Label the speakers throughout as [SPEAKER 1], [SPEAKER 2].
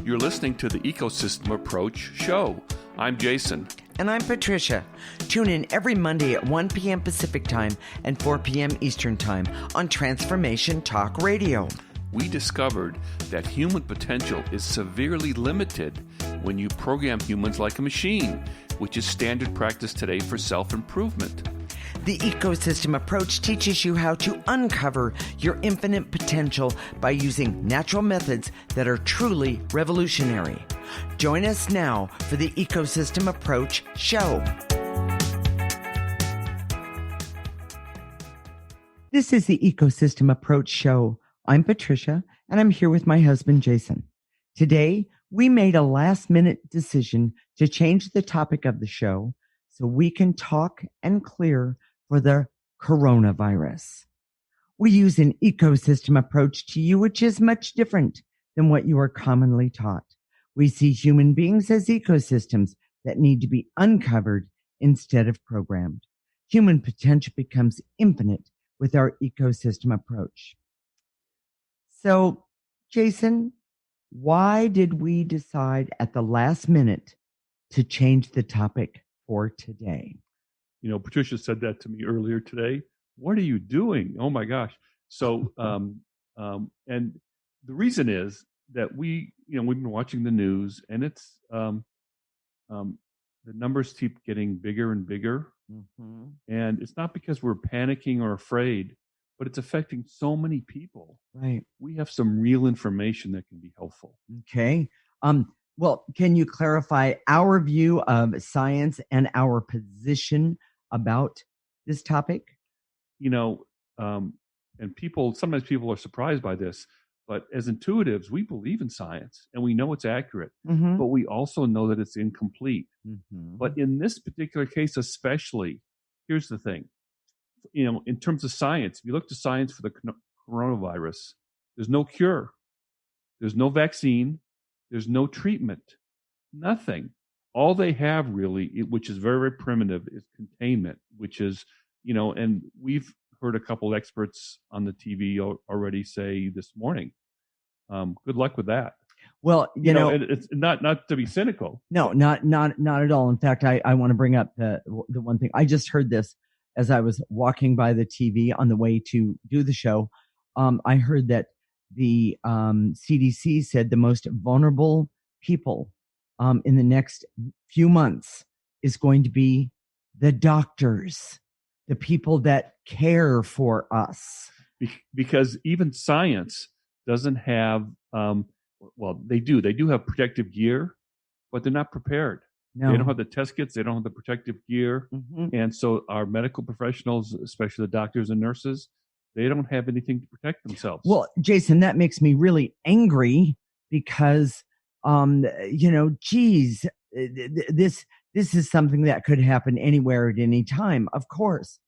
[SPEAKER 1] You're listening to the Ecosystem Approach show. I'm Jason.
[SPEAKER 2] And I'm Patricia. Tune in every Monday at 1 p.m. Pacific Time and 4 p.m. Eastern Time on Transformation Talk Radio.
[SPEAKER 1] We discovered that human potential is severely limited when you program humans like a machine, which is standard practice today for self-improvement.
[SPEAKER 2] The Ecosystem Approach teaches you how to uncover your infinite potential by using natural methods that are truly revolutionary. Join us now for the Ecosystem Approach show. This is the Ecosystem Approach show. I'm Patricia, and I'm here with my husband, Jason. Today, we made a last-minute decision to change the topic of the show so we can talk and clear for the coronavirus. We use an ecosystem approach to you, which is much different than what you are commonly taught. We see human beings as ecosystems that need to be uncovered instead of programmed. Human potential becomes infinite with our ecosystem approach. So, Jason, why did we decide at the last minute to change the topic for today?
[SPEAKER 1] You know, Patricia said that to me earlier today. What are you doing? Oh my gosh. So, and the reason is that we've been watching the news, and it's, the numbers keep getting bigger and bigger. Mm-hmm. And it's not because we're panicking or afraid, but it's affecting so many people.
[SPEAKER 2] Right.
[SPEAKER 1] We have some real information that can be helpful.
[SPEAKER 2] Okay. Well, can you clarify our view of science and our position about this topic?
[SPEAKER 1] You know, and sometimes people are surprised by this, but as intuitives, we believe in science and we know it's accurate,
[SPEAKER 2] mm-hmm.
[SPEAKER 1] but we also know that it's incomplete.
[SPEAKER 2] Mm-hmm.
[SPEAKER 1] But in this particular case, especially, here's the thing. You know, in terms of science, if you look to science for the coronavirus, there's no cure, there's no vaccine, there's no treatment, nothing. All they have really, which is very, very primitive, is containment, which is, and we've heard a couple experts on the TV already say this morning, good luck with that.
[SPEAKER 2] Well, you know,
[SPEAKER 1] it's not to be cynical.
[SPEAKER 2] No, not at all. In fact, I want to bring up the one thing. I just heard this as I was walking by the TV on the way to do the show. I heard that the CDC said the most vulnerable people in the next few months is going to be the doctors, the people that care for us.
[SPEAKER 1] Because even science doesn't have, they do have protective gear, but they're not prepared. No. They don't have the test kits. They don't have the protective gear. Mm-hmm. And so our medical professionals, especially the doctors and nurses, they don't have anything to protect themselves.
[SPEAKER 2] Well, Jason, that makes me really angry because, this is something that could happen anywhere at any time. Of course,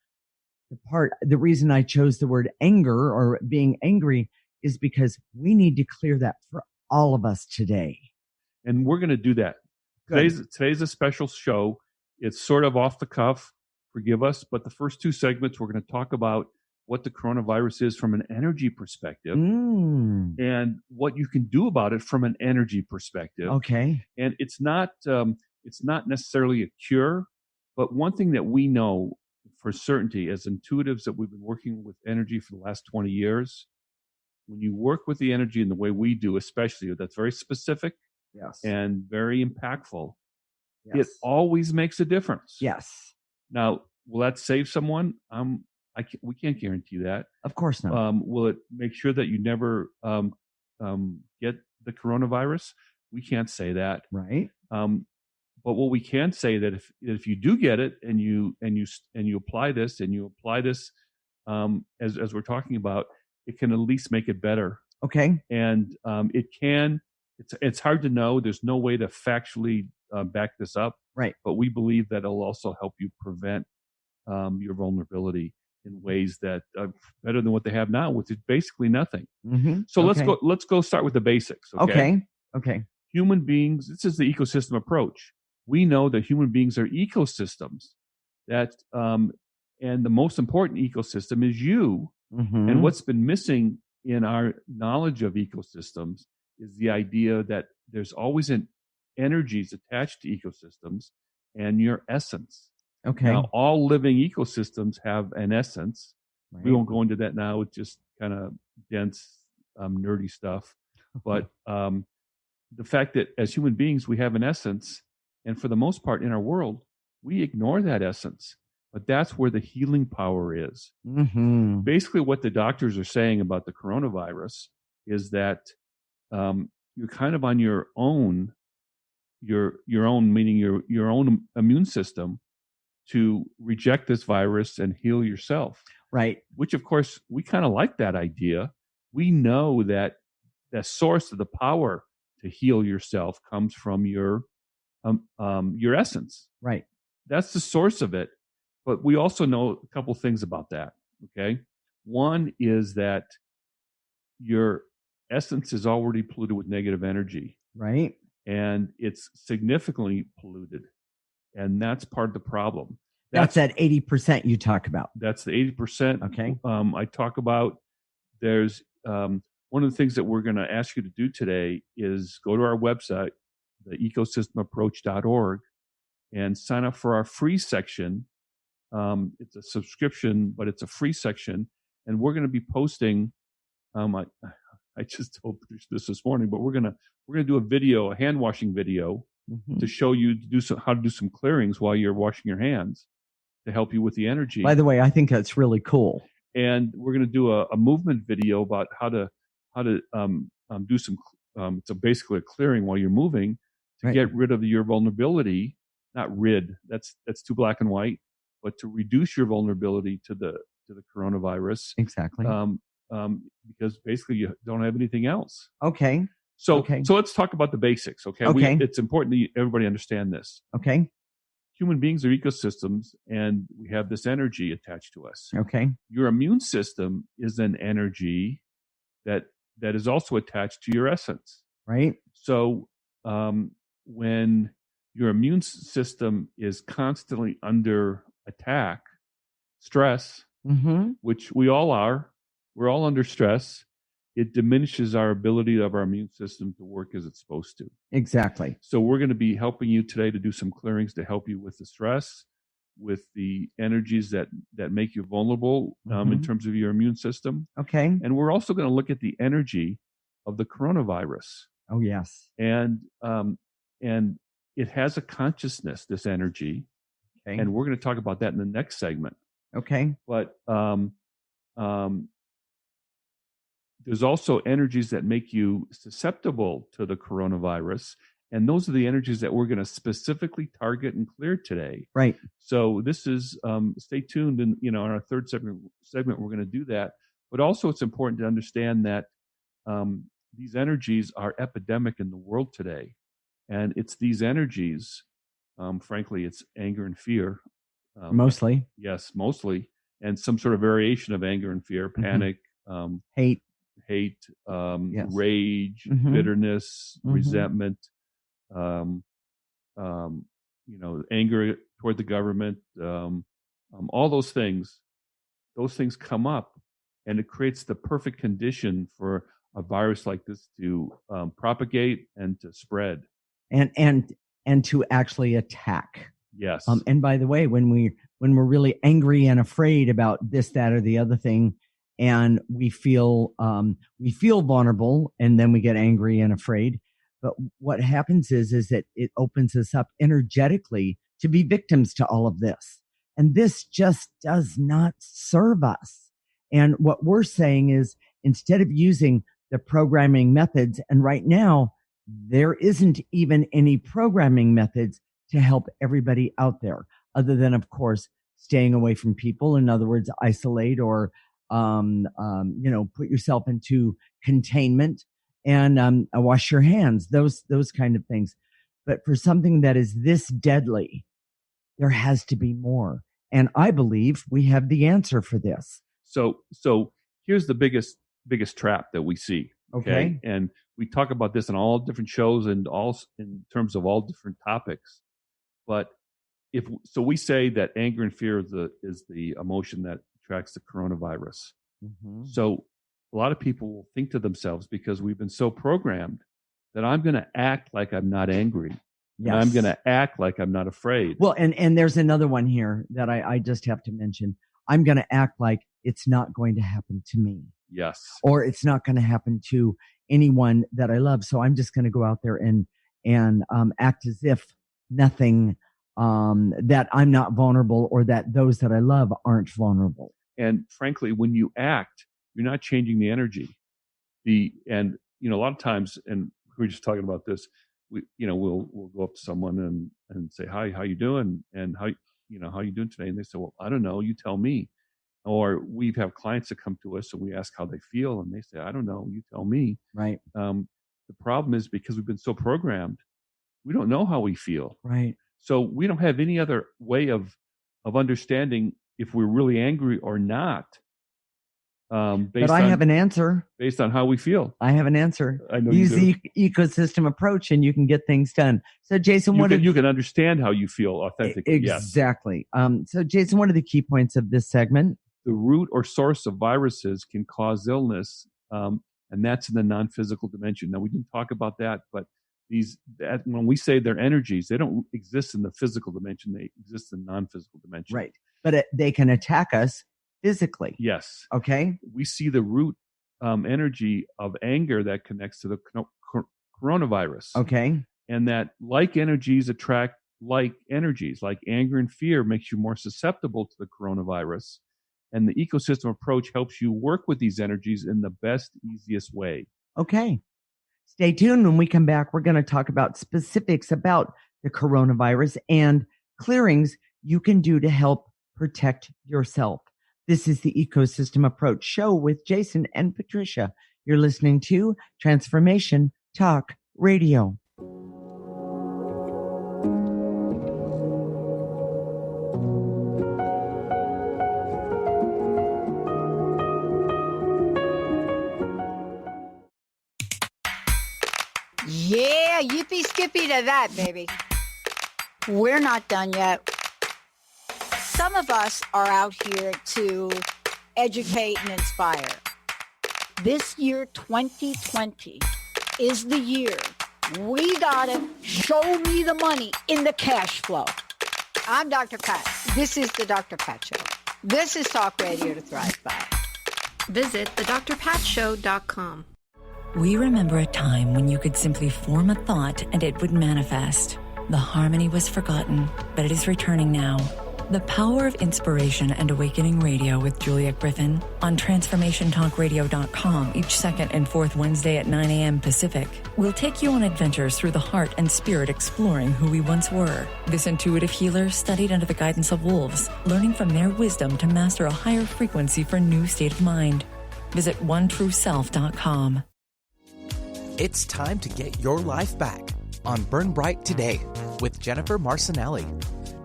[SPEAKER 2] the reason I chose the word anger or being angry is because we need to clear that for all of us today.
[SPEAKER 1] And we're going to do that. Today's a special show. It's sort of off the cuff. Forgive us. But the first two segments, we're going to talk about what the coronavirus is from an energy perspective and what you can do about it from an energy perspective.
[SPEAKER 2] Okay.
[SPEAKER 1] And it's not necessarily a cure, but one thing that we know for certainty as intuitives that we've been working with energy for the last 20 years, when you work with the energy in the way we do, especially that's very specific and very impactful, it always makes a difference.
[SPEAKER 2] Yes.
[SPEAKER 1] Now, will that save someone? We can't guarantee that.
[SPEAKER 2] Of course not.
[SPEAKER 1] Will it make sure that you never get the coronavirus? We can't say that.
[SPEAKER 2] Right.
[SPEAKER 1] But what we can say that if you do get it and you apply this as we're talking about, it can at least make it better.
[SPEAKER 2] Okay.
[SPEAKER 1] And it's hard to know. There's no way to factually back this up.
[SPEAKER 2] Right.
[SPEAKER 1] But we believe that it'll also help you prevent your vulnerability in ways that are better than what they have now, which is basically nothing.
[SPEAKER 2] Mm-hmm.
[SPEAKER 1] So let's go start with the basics.
[SPEAKER 2] Okay.
[SPEAKER 1] Human beings, this is the ecosystem approach. We know that human beings are ecosystems that, and the most important ecosystem is you. Mm-hmm. And what's been missing in our knowledge of ecosystems is the idea that there's always an energies attached to ecosystems and your essence.
[SPEAKER 2] Okay.
[SPEAKER 1] Now, all living ecosystems have an essence.
[SPEAKER 2] Right.
[SPEAKER 1] We won't go into that now. It's just kind of dense, nerdy stuff. But the fact that as human beings, we have an essence, and for the most part in our world, we ignore that essence. But that's where the healing power is.
[SPEAKER 2] Mm-hmm.
[SPEAKER 1] Basically, what the doctors are saying about the coronavirus is that you're kind of on your own, your own, meaning your own immune system, to reject this virus and heal yourself.
[SPEAKER 2] Right.
[SPEAKER 1] Which, of course, we kind of like that idea. We know that the source of the power to heal yourself comes from your essence.
[SPEAKER 2] Right.
[SPEAKER 1] That's the source of it. But we also know a couple things about that. Okay. One is that your essence is already polluted with negative energy.
[SPEAKER 2] Right.
[SPEAKER 1] And it's significantly polluted. And that's part of the problem.
[SPEAKER 2] That's that 80% you talk about.
[SPEAKER 1] That's the 80%.
[SPEAKER 2] Okay.
[SPEAKER 1] I talk about. There's one of the things that we're going to ask you to do today is go to our website, the ecosystemapproach.org, and sign up for our free section. It's a subscription, but it's a free section. And we're going to be posting, I just told this morning, but we're going to do a video, a hand washing video, to show you how to do some clearings while you're washing your hands to help you with the energy.
[SPEAKER 2] By the way, I think that's really cool.
[SPEAKER 1] And we're going to do a movement video about how to do some. It's basically a clearing while you're moving to get rid of your vulnerability. Not rid. That's too black and white. But to reduce your vulnerability to the coronavirus.
[SPEAKER 2] Exactly.
[SPEAKER 1] Because basically you don't have anything else.
[SPEAKER 2] Okay.
[SPEAKER 1] So let's talk about the basics. Okay. It's important that everybody understand this.
[SPEAKER 2] Okay.
[SPEAKER 1] Human beings are ecosystems, and we have this energy attached to us.
[SPEAKER 2] Okay.
[SPEAKER 1] Your immune system is an energy that is also attached to your essence.
[SPEAKER 2] Right.
[SPEAKER 1] So when your immune system is constantly under attack, stress, which we all are, we're all under stress, it diminishes our ability of our immune system to work as it's supposed to.
[SPEAKER 2] Exactly.
[SPEAKER 1] So we're going to be helping you today to do some clearings to help you with the stress, with the energies that make you vulnerable in terms of your immune system.
[SPEAKER 2] Okay.
[SPEAKER 1] And we're also going to look at the energy of the coronavirus.
[SPEAKER 2] Oh, yes.
[SPEAKER 1] And it has a consciousness, this energy.
[SPEAKER 2] Okay.
[SPEAKER 1] And we're going to talk about that in the next segment.
[SPEAKER 2] Okay.
[SPEAKER 1] But there's also energies that make you susceptible to the coronavirus. And those are the energies that we're going to specifically target and clear today.
[SPEAKER 2] Right.
[SPEAKER 1] So this is, stay tuned. And, in our third segment, we're going to do that. But also it's important to understand that these energies are epidemic in the world today. And it's these energies, frankly, it's anger and fear.
[SPEAKER 2] Mostly.
[SPEAKER 1] Yes, mostly. And some sort of variation of anger and fear, panic, hate, yes. Rage, bitterness, resentment, anger toward the government, all those things come up, and it creates the perfect condition for a virus like this to propagate and to spread.
[SPEAKER 2] And to actually attack.
[SPEAKER 1] Yes.
[SPEAKER 2] And by the way, when we're really angry and afraid about this, that, or the other thing, and we feel vulnerable, and then we get angry and afraid. But what happens is that it opens us up energetically to be victims to all of this. And this just does not serve us. And what we're saying is, instead of using the programming methods, and right now, there isn't even any programming methods to help everybody out there, other than, of course, staying away from people. In other words, isolate or put yourself into containment and wash your hands, those kind of things. But for something that is this deadly, there has to be more. And I believe we have the answer for this.
[SPEAKER 1] So here's the biggest trap that we see. Okay. And we talk about this in all different shows and all in terms of all different topics. But we say that anger and fear is the emotion that attracts the coronavirus. So a lot of people will think to themselves, because we've been so programmed that I'm going to act like I'm not angry.
[SPEAKER 2] Yes.
[SPEAKER 1] And I'm going to act like I'm not afraid.
[SPEAKER 2] Well, and there's another one here that I just have to mention. I'm going to act like it's not going to happen to me.
[SPEAKER 1] Yes.
[SPEAKER 2] Or it's not going to happen to anyone that I love. So I'm just going to go out there and act as if nothing, that I'm not vulnerable or that those that I love aren't vulnerable.
[SPEAKER 1] And frankly, when you act, you're not changing the energy. And a lot of times, and we were just talking about this, we'll go up to someone and say, hi, how you doing? And how you doing today? And they say, well, I don't know, you tell me. Or we have clients that come to us and we ask how they feel, and they say, I don't know, you tell me.
[SPEAKER 2] Right.
[SPEAKER 1] The problem is because we've been so programmed, we don't know how we feel.
[SPEAKER 2] Right.
[SPEAKER 1] So we don't have any other way of understanding if we're really angry or not.
[SPEAKER 2] But I have an answer.
[SPEAKER 1] Based on how we feel.
[SPEAKER 2] I have an answer.
[SPEAKER 1] I know
[SPEAKER 2] Use
[SPEAKER 1] you do.
[SPEAKER 2] the ecosystem approach and you can get things done. So Jason,
[SPEAKER 1] you can understand how you feel authentically.
[SPEAKER 2] Exactly. Yes. So Jason, what are the key points of this segment?
[SPEAKER 1] The root or source of viruses can cause illness, and that's in the non-physical dimension. Now, we didn't talk about that, but when we say they're energies, they don't exist in the physical dimension. They exist in the non-physical dimension.
[SPEAKER 2] Right. But they can attack us physically.
[SPEAKER 1] Yes.
[SPEAKER 2] Okay.
[SPEAKER 1] We see the root energy of anger that connects to the coronavirus.
[SPEAKER 2] Okay.
[SPEAKER 1] And that like energies attract like energies. Like anger and fear makes you more susceptible to the coronavirus. And the ecosystem approach helps you work with these energies in the best, easiest way.
[SPEAKER 2] Okay. Stay tuned. When we come back, we're going to talk about specifics about the coronavirus and clearings you can do to help protect yourself. This is the Ecosystem Approach Show with Jason and Patricia. You're listening to Transformation Talk Radio.
[SPEAKER 3] Yeah, yippee skippy to that, baby. We're not done yet. Some of us are out here to educate and inspire. This year, 2020, is the year we gotta show me the money in the cash flow. I'm Dr. Pat. This is the Dr. Pat Show. This is talk radio to thrive by.
[SPEAKER 4] Visit thedrpatshow.com.
[SPEAKER 5] We remember a time when you could simply form a thought and it would manifest. The harmony was forgotten, but it is returning now. The Power of Inspiration and Awakening Radio with Juliet Griffin on TransformationTalkRadio.com each second and fourth Wednesday at 9 a.m. Pacific. We'll take you on adventures through the heart and spirit exploring who we once were. This intuitive healer studied under the guidance of wolves, learning from their wisdom to master a higher frequency for a new state of mind. Visit OneTrueSelf.com.
[SPEAKER 6] It's time to get your life back on Burn Bright Today with Jennifer Marcinelli.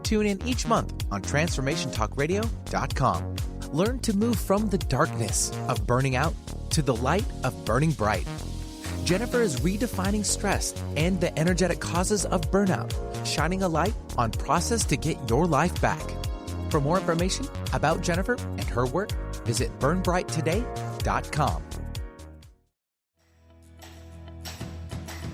[SPEAKER 6] Tune in each month on TransformationTalkRadio.com. Learn to move from the darkness of burning out to the light of burning bright. Jennifer is redefining stress and the energetic causes of burnout, shining a light on process to get your life back. For more information about Jennifer and her work, visit burnbrighttoday.com.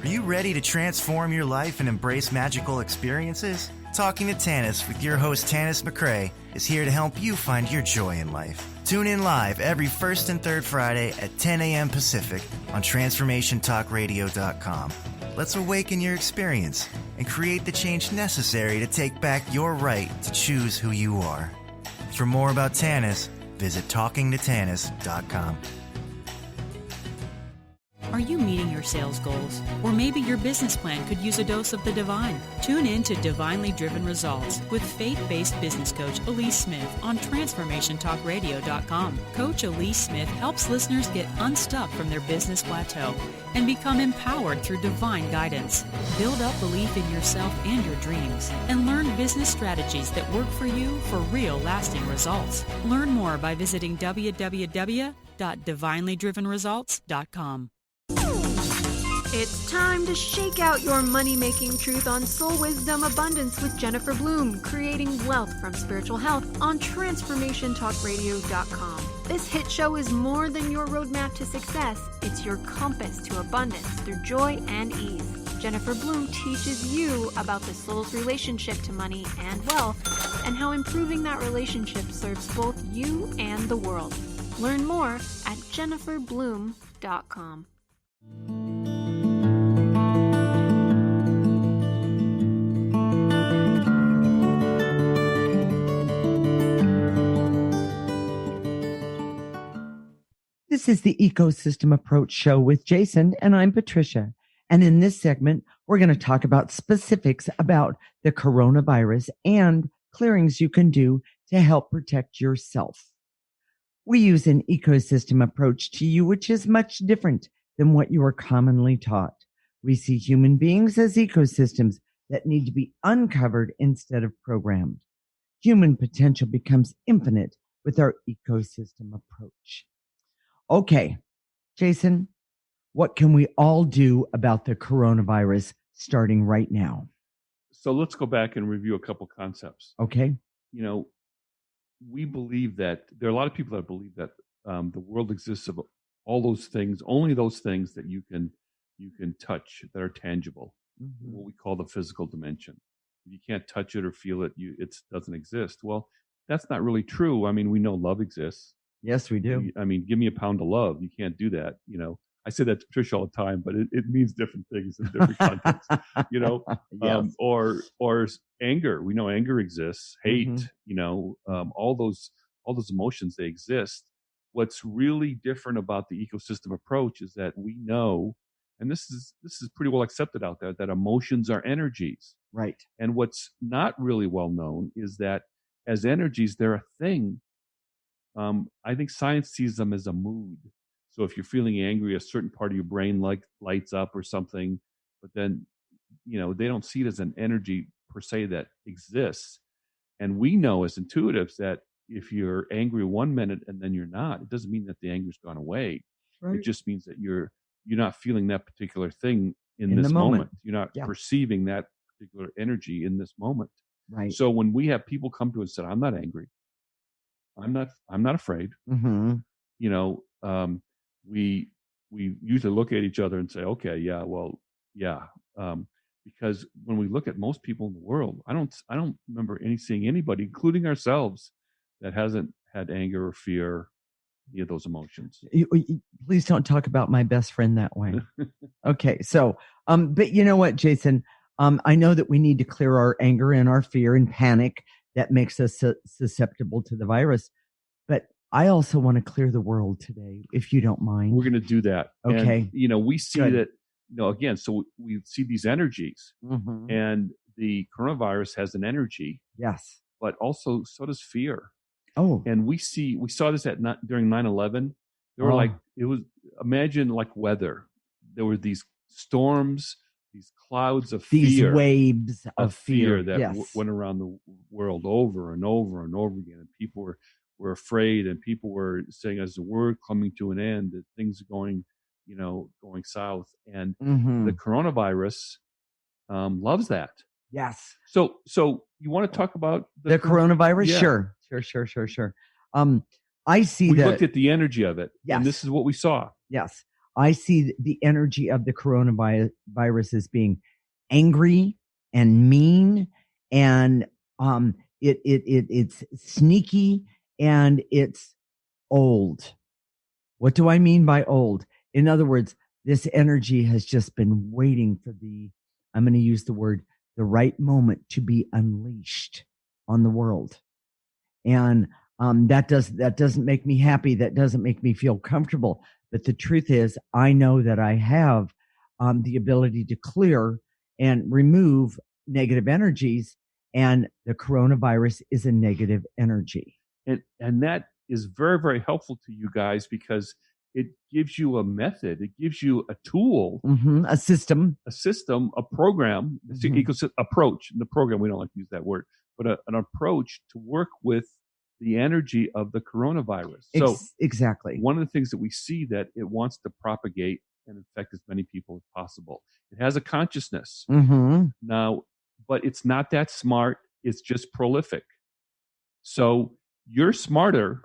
[SPEAKER 7] Are you ready to transform your life and embrace magical experiences? Talking to Tanis with your host Tanis McCrae is here to help you find your joy in life. Tune in live every first and third Friday at 10 a.m. Pacific on TransformationTalkRadio.com. Let's awaken your experience and create the change necessary to take back your right to choose who you are. For more about Tanis, visit TalkingToTanis.com.
[SPEAKER 8] Are you meeting your sales goals? Or maybe your business plan could use a dose of the divine? Tune in to Divinely Driven Results with faith-based business coach Elise Smith on TransformationTalkRadio.com. Coach Elise Smith helps listeners get unstuck from their business plateau and become empowered through divine guidance. Build up belief in yourself and your dreams and learn business strategies that work for you for real lasting results. Learn more by visiting www.divinelydrivenresults.com.
[SPEAKER 4] It's time to shake out your money-making truth on Soul Wisdom Abundance with Jennifer Bloom, creating wealth from spiritual health on TransformationTalkRadio.com. This hit show is more than your roadmap to success. It's your compass to abundance through joy and ease. Jennifer Bloom teaches you about the soul's relationship to money and wealth and how improving that relationship serves both you and the world. Learn more at jenniferbloom.com.
[SPEAKER 2] This is the Ecosystem Approach Show with Jason, and I'm Patricia. And in this segment, we're going to talk about specifics about the coronavirus and clearings you can do to help protect yourself. We use an ecosystem approach to you, which is much different than what you are commonly taught. We see human beings as ecosystems that need to be uncovered instead of programmed. Human potential becomes infinite with our ecosystem approach. Okay, Jason, what can we all do about the coronavirus starting right now?
[SPEAKER 1] So let's go back and review a couple concepts.
[SPEAKER 2] Okay.
[SPEAKER 1] You know, we believe that there are a lot of people that believe that the world exists of all those things, only those things that you can touch that are tangible, what we call the physical dimension. If you can't touch it or feel it, it doesn't exist. Well, that's not really true. I mean, we know love exists.
[SPEAKER 2] Yes, we do.
[SPEAKER 1] I mean, give me a pound of love. You can't do that. You know, I say that to Patricia all the time, but it means different things in different contexts. You know,
[SPEAKER 2] Yes.
[SPEAKER 1] Or anger. We know anger exists. Hate. You know, all those emotions, they exist. What's really different about the ecosystem approach is that we know, and this is pretty well accepted out there, that emotions are energies.
[SPEAKER 2] Right.
[SPEAKER 1] And what's not really well known is that as energies, they're a thing. I think science sees them as a mood. So if you're feeling angry, a certain part of your brain lights up or something, but then, you know, they don't see it as an energy per se that exists. And we know as intuitives that if you're angry 1 minute and then you're not, it doesn't mean that the anger's gone away.
[SPEAKER 2] Right.
[SPEAKER 1] It just means that you're not feeling that particular thing in this moment. You're not perceiving that particular energy in this moment.
[SPEAKER 2] Right.
[SPEAKER 1] So when we have people come to us and say, I'm not angry, I'm not afraid. You know, we usually look at each other and say, okay, yeah, well, yeah. Because when we look at most people in the world, I don't remember seeing anybody, including ourselves, that hasn't had anger or fear, any of those emotions.
[SPEAKER 2] Please don't talk about my best friend that way. Okay. So, but you know what, Jason, I know that we need to clear our anger and our fear and panic that makes us susceptible to the virus. But I also want to clear the world today, if you don't mind.
[SPEAKER 1] We're going to do that.
[SPEAKER 2] Okay.
[SPEAKER 1] And, you know, we see that, you know, again, so we see these energies, and the coronavirus has an energy.
[SPEAKER 2] Yes.
[SPEAKER 1] But also, so does fear.
[SPEAKER 2] Oh.
[SPEAKER 1] And we saw this during 9/11. There were imagine like weather. There were these storms, these clouds of fear.
[SPEAKER 2] These waves of fear
[SPEAKER 1] that went around the world over and over and over again. And people were afraid, and people were saying, as the world coming to an end, that things are going south. And the coronavirus loves that.
[SPEAKER 2] Yes.
[SPEAKER 1] So you want to talk about
[SPEAKER 2] the coronavirus? Yeah. Sure. I see
[SPEAKER 1] we looked at the energy of it.
[SPEAKER 2] Yes.
[SPEAKER 1] And this is what we saw.
[SPEAKER 2] Yes. I see the energy of the coronavirus as being angry and mean, and it's sneaky, and it's old. What do I mean by old? In other words, this energy has just been waiting for I'm going to use the word, the right moment to be unleashed on the world. And that doesn't make me happy. That doesn't make me feel comfortable. But the truth is, I know that I have the ability to clear and remove negative energies, and the coronavirus is a negative energy.
[SPEAKER 1] And that is very, very helpful to you guys, because it gives you a method. It gives you a tool,
[SPEAKER 2] a system,
[SPEAKER 1] a program, ecosystem approach. In the program, we don't like to use that word, but an approach to work with the energy of the coronavirus. So
[SPEAKER 2] exactly.
[SPEAKER 1] One of the things that we see that it wants to propagate and infect as many people as possible. It has a consciousness now, but it's not that smart. It's just prolific. So you're smarter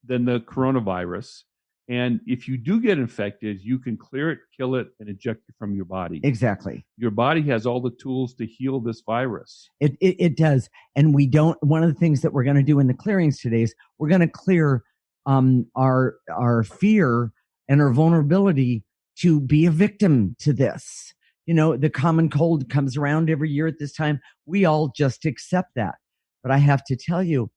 [SPEAKER 1] than the coronavirus. And if you do get infected, you can clear it, kill it, and eject it from your body.
[SPEAKER 2] Exactly.
[SPEAKER 1] Your body has all the tools to heal this virus.
[SPEAKER 2] It does. And one of the things that we're going to do in the clearings today is we're going to clear our fear and our vulnerability to be a victim to this. The common cold comes around every year at this time. We all just accept that. But I have to tell you,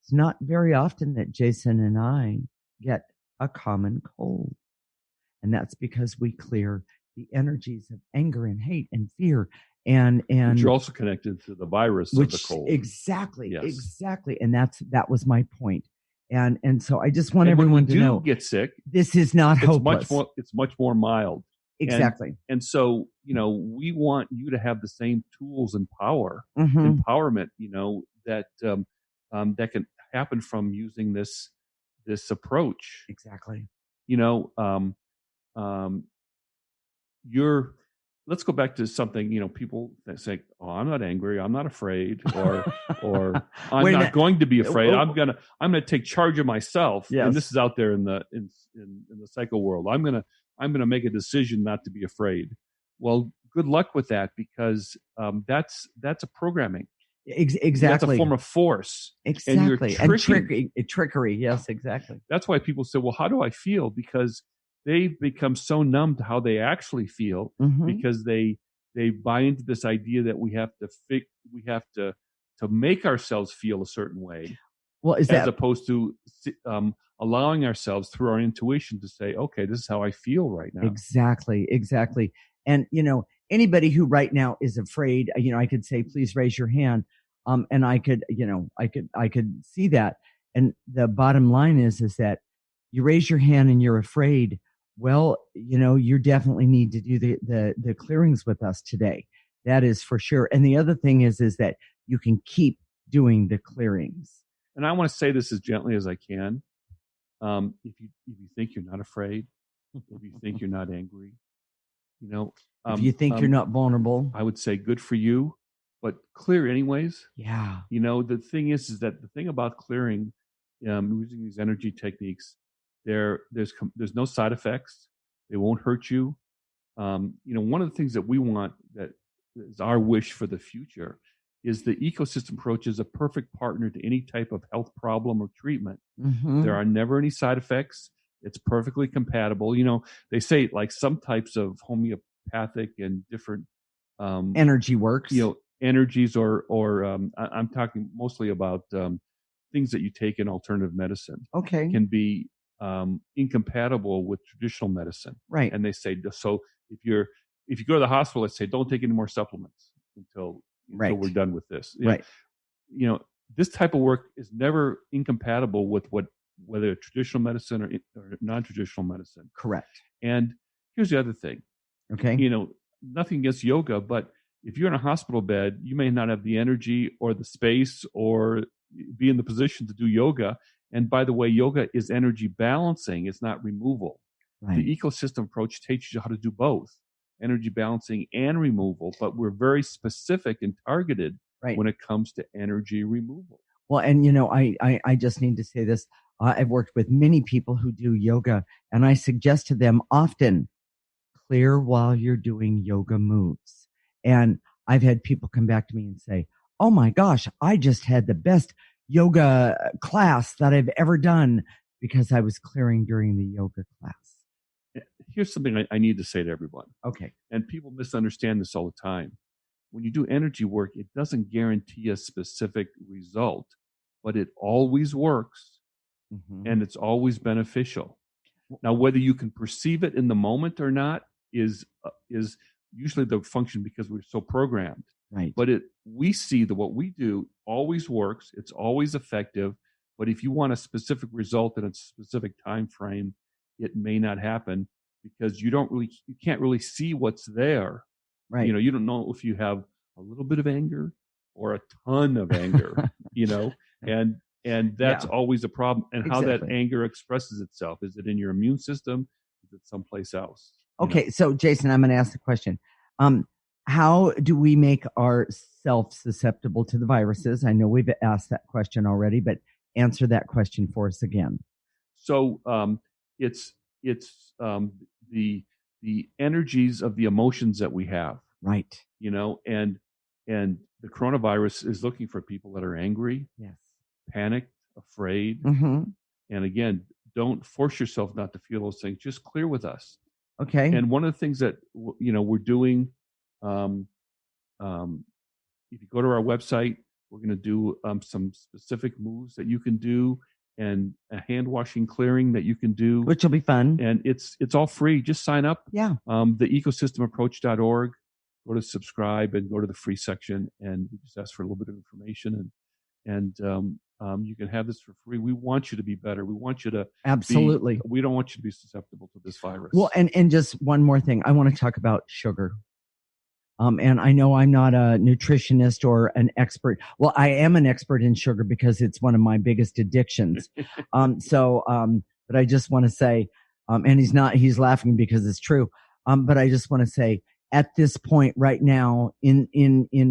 [SPEAKER 2] it's not very often that Jason and I get a common cold. And that's because we clear the energies of anger and hate and fear and which
[SPEAKER 1] you're also connected to the virus of the cold.
[SPEAKER 2] Exactly.
[SPEAKER 1] Yes.
[SPEAKER 2] Exactly. And that was my point. And so I just want everyone to know,
[SPEAKER 1] get sick,
[SPEAKER 2] this is not hopeless.
[SPEAKER 1] It's much more mild.
[SPEAKER 2] Exactly.
[SPEAKER 1] And so, we want you to have the same tools and
[SPEAKER 2] Mm-hmm.
[SPEAKER 1] empowerment, that can happen from using this approach.
[SPEAKER 2] Exactly.
[SPEAKER 1] Let's go back to something, people that say, "Oh, I'm not angry, I'm not afraid," or I'm not going to be afraid. I'm gonna take charge of myself.
[SPEAKER 2] Yes.
[SPEAKER 1] And this is out there in the psycho world. I'm gonna make a decision not to be afraid. Well, good luck with that, because that's a programming.
[SPEAKER 2] Exactly.
[SPEAKER 1] That's a form of force.
[SPEAKER 2] Exactly.
[SPEAKER 1] And
[SPEAKER 2] trickery. Yes, exactly.
[SPEAKER 1] That's why people say, well, how do I feel? Because they've become so numb to how they actually feel,
[SPEAKER 2] Mm-hmm.
[SPEAKER 1] because they buy into this idea that we have to make ourselves feel a certain way.
[SPEAKER 2] Well, as
[SPEAKER 1] opposed to allowing ourselves through our intuition to say, okay, this is how I feel right now.
[SPEAKER 2] Exactly. And, anybody who right now is afraid, I could say, please raise your hand. And I could see that. And the bottom line is that you raise your hand and you're afraid. Well, you definitely need to do the clearings with us today. That is for sure. And the other thing is that you can keep doing the clearings.
[SPEAKER 1] And I want to say this as gently as I can. If you think you're not afraid, if you think you're not angry,
[SPEAKER 2] if you think you're not vulnerable,
[SPEAKER 1] I would say good for you, but clear anyways.
[SPEAKER 2] Yeah.
[SPEAKER 1] The thing is that the thing about clearing, using these energy techniques, there's no side effects. They won't hurt you. One of the things that we want, that is our wish for the future, is the ecosystem approach is a perfect partner to any type of health problem or treatment.
[SPEAKER 2] Mm-hmm.
[SPEAKER 1] There are never any side effects. It's perfectly compatible. They say like some types of homeopathic and different
[SPEAKER 2] energy works.
[SPEAKER 1] Energies or I'm talking mostly about things that you take in alternative medicine.
[SPEAKER 2] Okay.
[SPEAKER 1] Can be incompatible with traditional medicine.
[SPEAKER 2] Right.
[SPEAKER 1] And they say, so if you go to the hospital, let's say, don't take any more supplements until we're done with this.
[SPEAKER 2] Right.
[SPEAKER 1] This type of work is never incompatible with whether traditional medicine or non-traditional medicine.
[SPEAKER 2] Correct.
[SPEAKER 1] And here's the other thing.
[SPEAKER 2] Okay.
[SPEAKER 1] Nothing against yoga, but if you're in a hospital bed, you may not have the energy or the space or be in the position to do yoga. And by the way, yoga is energy balancing. It's not removal.
[SPEAKER 2] Right.
[SPEAKER 1] The ecosystem approach teaches you how to do both, energy balancing and removal, but we're very specific and targeted when it comes to energy removal.
[SPEAKER 2] Well, and I just need to say this. I've worked with many people who do yoga, and I suggest to them often, clear while you're doing yoga moves. And I've had people come back to me and say, oh my gosh, I just had the best yoga class that I've ever done because I was clearing during the yoga class.
[SPEAKER 1] Here's something I need to say to everyone.
[SPEAKER 2] Okay.
[SPEAKER 1] And people misunderstand this all the time. When you do energy work, it doesn't guarantee a specific result, but it always works.
[SPEAKER 2] Mm-hmm.
[SPEAKER 1] And it's always beneficial. Now, whether you can perceive it in the moment or not is usually the function, because we're so programmed.
[SPEAKER 2] Right.
[SPEAKER 1] But we see that what we do always works. It's always effective. But if you want a specific result in a specific time frame, it may not happen because you can't really see what's there.
[SPEAKER 2] Right.
[SPEAKER 1] You don't know if you have a little bit of anger or a ton of anger. And that's always a problem. And how that anger expresses itself. Is it in your immune system? Is it someplace else?
[SPEAKER 2] Okay. So Jason, I'm going to ask the question. How do we make ourselves susceptible to the viruses? I know we've asked that question already, but answer that question for us again.
[SPEAKER 1] So it's the energies of the emotions that we have,
[SPEAKER 2] Right.
[SPEAKER 1] and the coronavirus is looking for people that are angry,
[SPEAKER 2] Yes.
[SPEAKER 1] panicked, afraid,
[SPEAKER 2] Mm-hmm.
[SPEAKER 1] and again, don't force yourself not to feel those things. Just clear with us.
[SPEAKER 2] Okay.
[SPEAKER 1] And one of the things that we're doing, if you go to our website, we're going to do some specific moves that you can do, and a hand washing clearing that you can do,
[SPEAKER 2] Which will be fun.
[SPEAKER 1] and it's all free. Just sign up.
[SPEAKER 2] Yeah.
[SPEAKER 1] The ecosystemapproach.org. Go to subscribe and go to the free section, and we just ask for a little bit of information, and you can have this for free. We want you to be better. We want you to
[SPEAKER 2] Absolutely.
[SPEAKER 1] we don't want you to be susceptible to this virus.
[SPEAKER 2] Well, and just one more thing. I want to talk about sugar. And I know I'm not a nutritionist or an expert. Well, I am an expert in sugar because it's one of my biggest addictions. But I just want to say, and he's laughing because it's true. But I just want to say, at this point right now in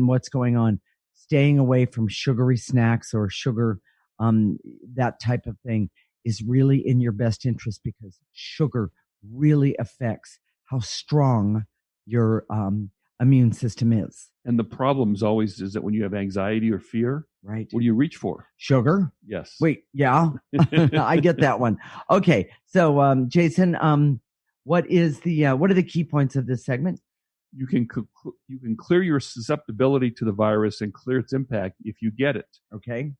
[SPEAKER 2] what's going on, staying away from sugary snacks or sugar, that type of thing is really in your best interest, because sugar really affects how strong your immune system is.
[SPEAKER 1] And the problem is always is that when you have anxiety or fear,
[SPEAKER 2] Right.
[SPEAKER 1] what do you reach for?
[SPEAKER 2] Sugar?
[SPEAKER 1] Yes.
[SPEAKER 2] Wait, yeah. I get that one. Okay. So, Jason, what are the key points of this segment?
[SPEAKER 1] You can clear your susceptibility to the virus and clear its impact if you get it.
[SPEAKER 2] Okay.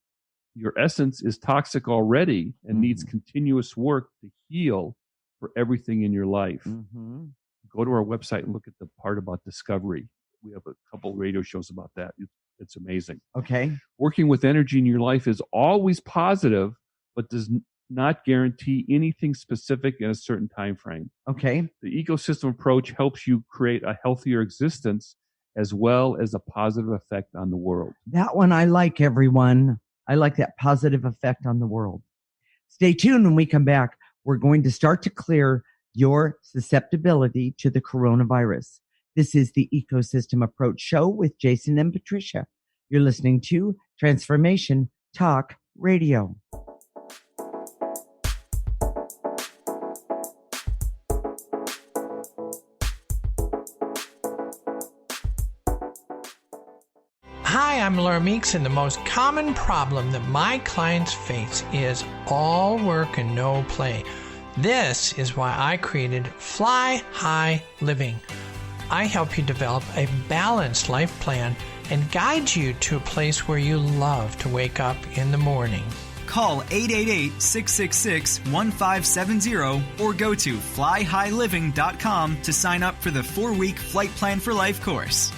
[SPEAKER 1] Your essence is toxic already and needs continuous work to heal for everything in your life.
[SPEAKER 2] Mm-hmm.
[SPEAKER 1] Go to our website and look at the part about discovery. We have a couple radio shows about that. It's amazing.
[SPEAKER 2] Okay.
[SPEAKER 1] Working with energy in your life is always positive, but does not guarantee anything specific in a certain time frame.
[SPEAKER 2] Okay.
[SPEAKER 1] The ecosystem approach helps you create a healthier existence as well as a positive effect on the world.
[SPEAKER 2] That one I like, everyone. I like that positive effect on the world. Stay tuned. When we come back, we're going to start to clear your susceptibility to the coronavirus. This is the Ecosystem Approach Show with Jason and Patricia. You're listening to Transformation Talk Radio.
[SPEAKER 9] Hi, I'm Laura Meeks, and the most common problem that my clients face is all work and no play. This is why I created Fly High Living. I help you develop a balanced life plan and guide you to a place where you love to wake up in the morning.
[SPEAKER 10] Call 888-666-1570 or go to flyhighliving.com to sign up for the 4-week Flight Plan for Life course.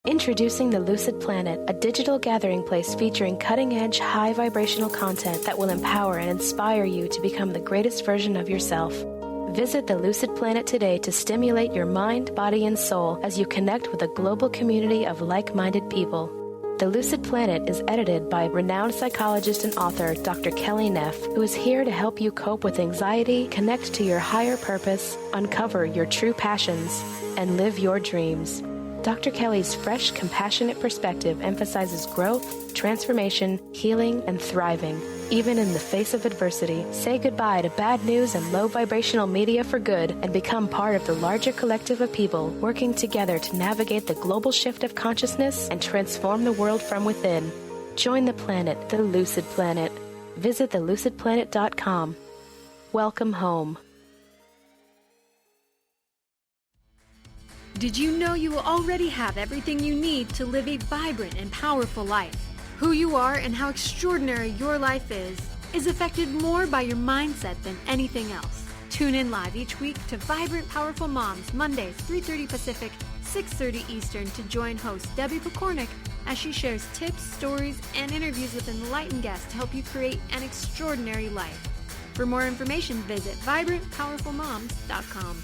[SPEAKER 11] Introducing the Lucid Planet, a digital gathering place featuring cutting-edge, high-vibrational content that will empower and inspire you to become the greatest version of yourself. Visit the Lucid Planet today to stimulate your mind, body, and soul as you connect with a global community of like-minded people. The Lucid Planet is edited by renowned psychologist and author Dr. Kelly Neff, who is here to help you cope with anxiety, connect to your higher purpose, uncover your true passions, and live your dreams. Dr. Kelly's fresh, compassionate perspective emphasizes growth, transformation, healing, and thriving. Even in the face of adversity, say goodbye to bad news and low vibrational media for good and become part of the larger collective of people working together to navigate the global shift of consciousness and transform the world from within. Join the planet, the Lucid Planet. Visit thelucidplanet.com. Welcome home.
[SPEAKER 4] Did you know you already have everything you need to live a vibrant and powerful life? Who you are and how extraordinary your life is affected more by your mindset than anything else. Tune in live each week to Vibrant Powerful Moms, Mondays, 3:30 Pacific, 6:30 Eastern, to join host Debbie Pokornik as she shares tips, stories, and interviews with enlightened guests to help you create an extraordinary life. For more information, visit vibrantpowerfulmoms.com.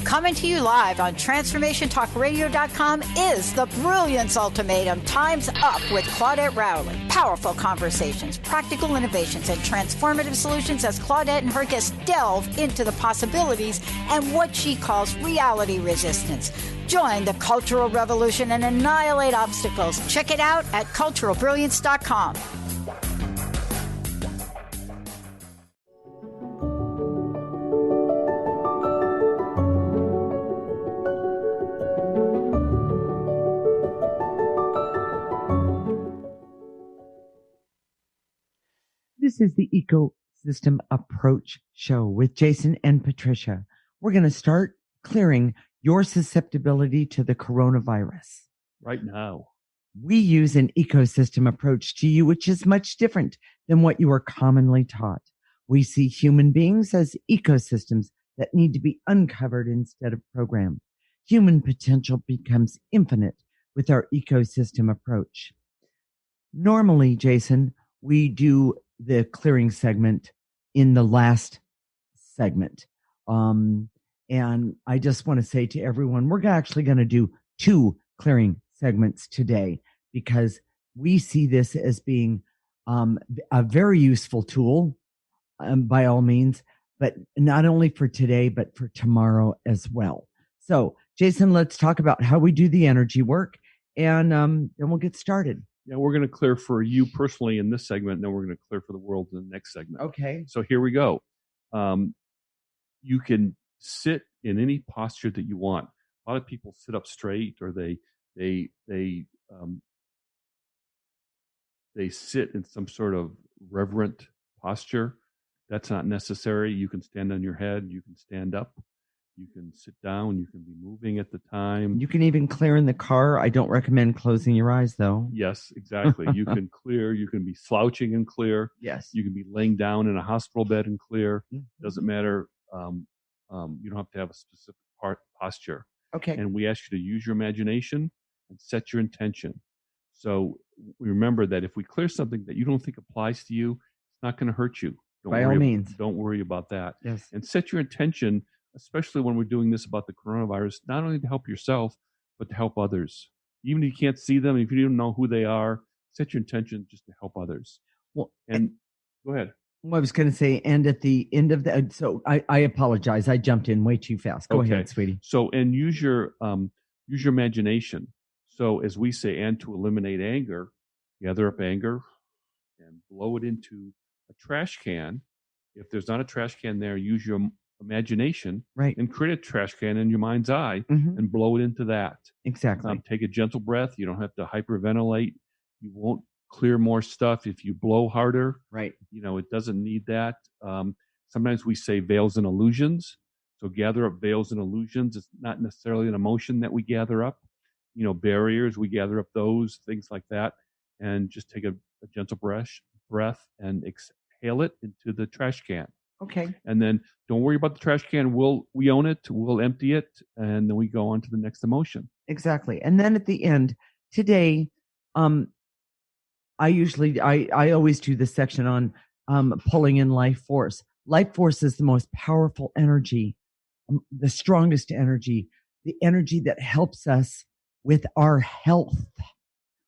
[SPEAKER 3] Coming to you live on TransformationTalkRadio.com is the Brilliance Ultimatum. Time's up with Claudette Rowley. Powerful conversations, practical innovations, and transformative solutions as Claudette and her guests delve into the possibilities and what she calls reality resistance. Join the cultural revolution and annihilate obstacles. Check it out at culturalbrilliance.com.
[SPEAKER 2] This is the Ecosystem Approach Show with Jason and Patricia. We're going to start clearing your susceptibility to the coronavirus.
[SPEAKER 1] Right now.
[SPEAKER 2] We use an ecosystem approach to you, which is much different than what you are commonly taught. We see human beings as ecosystems that need to be uncovered instead of programmed. Human potential becomes infinite with our ecosystem approach. Normally, Jason, we do the clearing segment in the last segment. And I just want to say to everyone, we're actually going to do 2 clearing segments today because we see this as being a very useful tool by all means, but not only for today, but for tomorrow as well. So, Jason, let's talk about how we do the energy work, and then we'll get started.
[SPEAKER 1] Yeah, we're going to clear for you personally in this segment, and then we're going to clear for the world in the next segment.
[SPEAKER 2] Okay.
[SPEAKER 1] So here we go. You can sit in any posture that you want. A lot of people sit up straight, or they sit in some sort of reverent posture. That's not necessary. You can stand on your head. You can stand up. You can sit down. You can be moving at the time.
[SPEAKER 2] You can even clear in the car. I don't recommend closing your eyes, though.
[SPEAKER 1] Yes, exactly. You can clear. You can be slouching and clear.
[SPEAKER 2] Yes.
[SPEAKER 1] You can be laying down in a hospital bed and clear. Doesn't matter. You don't have to have a specific posture.
[SPEAKER 2] Okay.
[SPEAKER 1] And we ask you to use your imagination and set your intention. So we remember that if we clear something that you don't think applies to you, it's not going to hurt you.
[SPEAKER 2] By all means.
[SPEAKER 1] Don't worry about that.
[SPEAKER 2] Yes.
[SPEAKER 1] And set your intention, especially when we're doing this about the coronavirus, not only to help yourself, but to help others. Even if you can't see them, if you don't know who they are, set your intention just to help others.
[SPEAKER 2] Well,
[SPEAKER 1] and go ahead.
[SPEAKER 2] Well, I was going to say, and at the end of the, so I apologize. I jumped in way too fast. Go ahead, sweetie.
[SPEAKER 1] So, and use your imagination. So as we say, and to eliminate anger, gather up anger and blow it into a trash can. If there's not a trash can there, use your imagination,
[SPEAKER 2] right,
[SPEAKER 1] and create a trash can in your mind's eye and blow it into that.
[SPEAKER 2] Exactly.
[SPEAKER 1] Take a gentle breath. You don't have to hyperventilate. You won't clear more stuff if you blow harder.
[SPEAKER 2] Right.
[SPEAKER 1] You know, it doesn't need that. Sometimes we say veils and illusions. So gather up veils and illusions. It's not necessarily an emotion that we gather up. You know, barriers, we gather up those, things like that. And just take a gentle breath and exhale it into the trash can.
[SPEAKER 2] Okay.
[SPEAKER 1] And then don't worry about the trash can. We own it. We'll empty it. And then we go on to the next emotion.
[SPEAKER 2] Exactly. And then at the end, today, I always do this section on pulling in life force. Life force is the most powerful energy, the strongest energy, the energy that helps us with our health.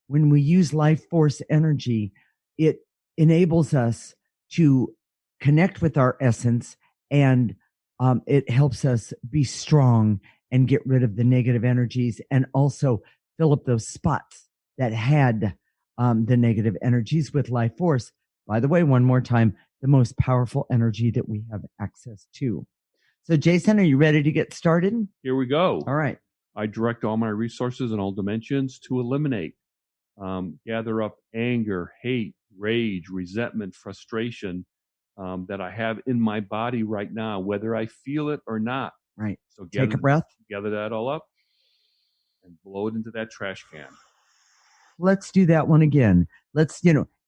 [SPEAKER 2] When we use life force energy, it enables us to connect with our essence, and it helps us be strong and get rid of the negative energies, and also fill up those spots that had the negative energies with life force. By the way, one more time, the most powerful energy that we have access to. So, Jason, are you ready to get started?
[SPEAKER 1] Here we go.
[SPEAKER 2] All right.
[SPEAKER 1] I direct all my resources in all dimensions to eliminate, gather up anger, hate, rage, resentment, frustration that I have in my body right now, whether I feel it or not.
[SPEAKER 2] Right.
[SPEAKER 1] So
[SPEAKER 2] take a breath.
[SPEAKER 1] Gather that all up and blow it into that trash can.
[SPEAKER 2] Let's do that one again. Let's,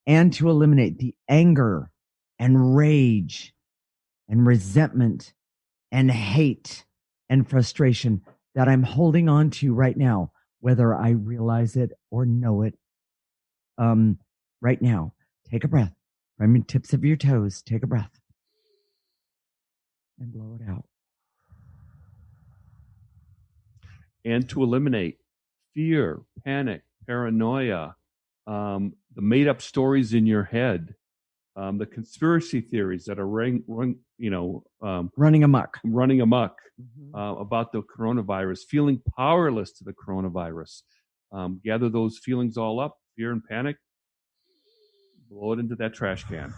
[SPEAKER 2] and to eliminate the anger and rage and resentment and hate and frustration that I'm holding on to right now, whether I realize it or know it. Right now, take a breath from the tips of your toes. Take a breath and blow it out.
[SPEAKER 1] and to eliminate fear, panic, paranoia, the made-up stories in your head, the conspiracy theories that are running amok about the coronavirus, feeling powerless to the coronavirus. Gather those feelings all up, fear and panic, blow it into that trash can.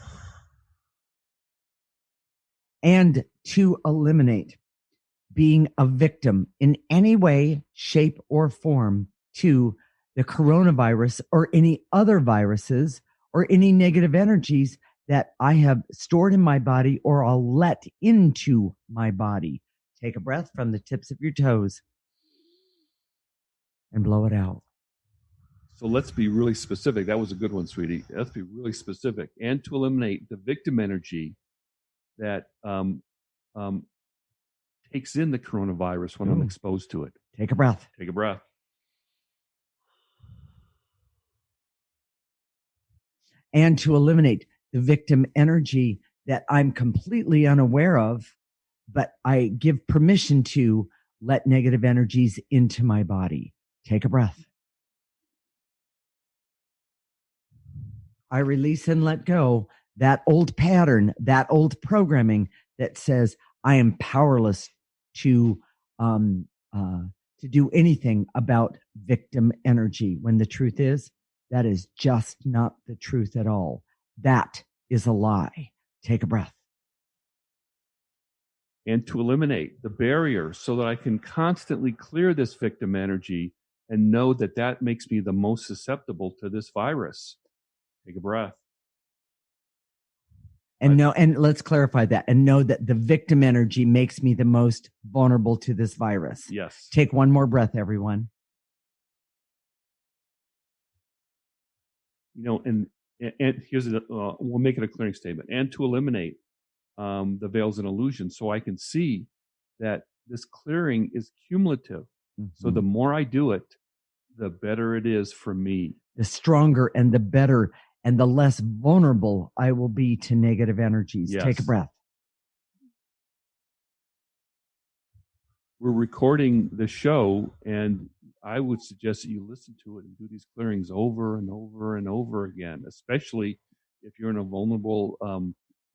[SPEAKER 2] And to eliminate being a victim in any way, shape, or form to the coronavirus or any other viruses or any negative energies that I have stored in my body or I'll let into my body. Take a breath from the tips of your toes and blow it out.
[SPEAKER 1] So let's be really specific. That was a good one, sweetie. Let's be really specific. And to eliminate the victim energy that takes in the coronavirus when I'm exposed to it.
[SPEAKER 2] Take a breath.
[SPEAKER 1] Take a breath.
[SPEAKER 2] And to eliminate the victim energy that I'm completely unaware of, but I give permission to let negative energies into my body. Take a breath. I release and let go that old pattern, that old programming that says I am powerless to do anything about victim energy, when the truth is that is just not the truth at all. That is a lie. Take a breath.
[SPEAKER 1] And to eliminate the barrier so that I can constantly clear this victim energy and know that that makes me the most susceptible to this virus. Take a breath.
[SPEAKER 2] And and let's clarify that, and know that the victim energy makes me the most vulnerable to this virus.
[SPEAKER 1] Yes.
[SPEAKER 2] Take one more breath, everyone.
[SPEAKER 1] And here's we'll make it a clearing statement. And to eliminate the veils and illusions, so I can see that this clearing is cumulative. Mm-hmm. So the more I do it, the better it is for me.
[SPEAKER 2] The stronger and the better and the less vulnerable I will be to negative energies. Yes. Take a breath.
[SPEAKER 1] We're recording the show, and I would suggest that you listen to it and do these clearings over and over and over again, especially if you're in a vulnerable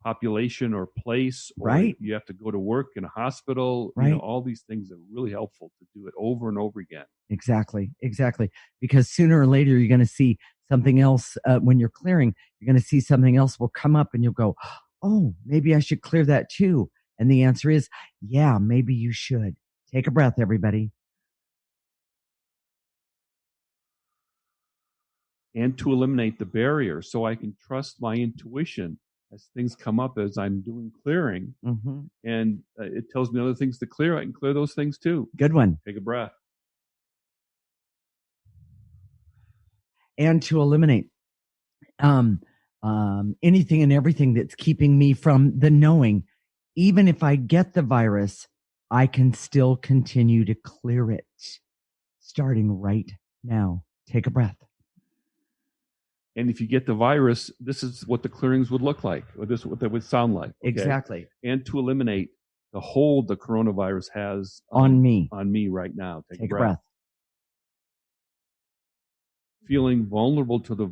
[SPEAKER 1] population or place, or
[SPEAKER 2] right.
[SPEAKER 1] You have to go to work in a hospital.
[SPEAKER 2] Right.
[SPEAKER 1] All these things are really helpful to do it over and over again.
[SPEAKER 2] Exactly. Because sooner or later, you're going to see something else. When you're clearing, you're going to see something else will come up and you'll go, oh, maybe I should clear that too. And the answer is, yeah, maybe you should. Take a breath, everybody.
[SPEAKER 1] And to eliminate the barrier so I can trust my intuition as things come up as I'm doing clearing.
[SPEAKER 2] Mm-hmm.
[SPEAKER 1] And it tells me other things to clear. I can clear those things too.
[SPEAKER 2] Good one.
[SPEAKER 1] Take a breath.
[SPEAKER 2] And to eliminate anything and everything that's keeping me from the knowing. Even if I get the virus, I can still continue to clear it. Starting right now. Take a breath.
[SPEAKER 1] And if you get the virus, this is what the clearings would look like, or this is what they would sound like. Okay?
[SPEAKER 2] Exactly.
[SPEAKER 1] And to eliminate the hold the coronavirus has
[SPEAKER 2] on me
[SPEAKER 1] right now. Take a
[SPEAKER 2] breath.
[SPEAKER 1] Feeling vulnerable to the